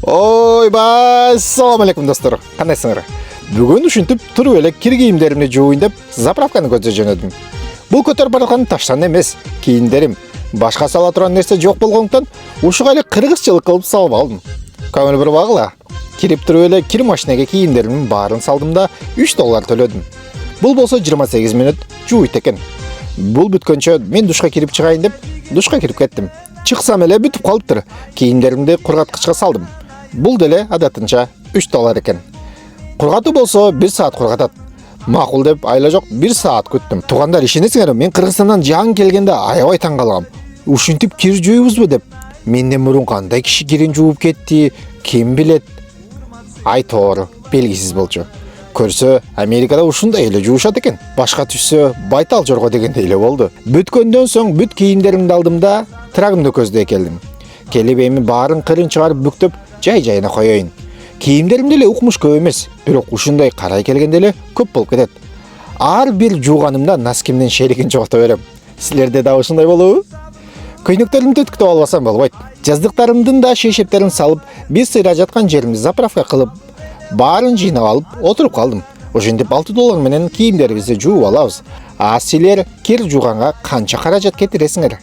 Ойбай, assalamu алейкум достор. Кандайсыңар? Бүгүн ушинтип туруп эле кир кийимдеримди жууйн деп заправканы көздөй жөнөдүм. Бул көтөрүп бараткан таштан эмес, кийимдерим. Башка сала турган нерсе жок болгондуктан ушуга эле кыргызчылык кылып салып алдым. Көңүл бурбагыла. Кирип туруп эле кир машинеге кийимдеримдин баарын салдым да $3 төлөдүм. Бул болсо 28 мүнөт жууйт экен. Бул бүткөнчө мен душка кирип чыгайын деп душка кирип кеттим. Чыксам эле бүтүп калыптыр. Кийимдеримди кургаткычка салдым. Бул деле адатынча $3 экен. Кургатуу болсо 1 саат кургатат. Макул деп айла жок 1 саат күттүм. Туугандар, ишенесиңерби, мен Кыргызстандан жаңы келгенде аябай таң калгам. Ушинтип кир жууйбузбу деп. Менден мурун кандай киши кирин жууп кетти, ким билет. Ай тоору, белгисиз болчу. Көрсө, Америкада ушундай эле жуушат экен. Башка түшсө, байтал жорго дегендей эле болду. Бүткөндөн соң бүт кийимдеримди алдым да трагымды көздөй келдим. Келип эми баарын кырын чыгарып бүктөп, жай-жайына коёюн. Кийимдерим деле укмуш көп эмес, бирок ушундай карай келгенде эле көп болуп кетет. Ар бир жууганымда носкимдин шеригин жогото берем. Силерде да ушундай болобу? Көйнөктөрүмдү түктөп албасам болбойт. Жаздыктарымдын да шешептерин салып, биз сыйра жаткан жеримди заправка кылып, баарын жыйнап алып отуруп калдым. Ошентип $6 менен кийимдерибизди жууп алабыз. А силер кир жууганга канча каражат кетиресиңер?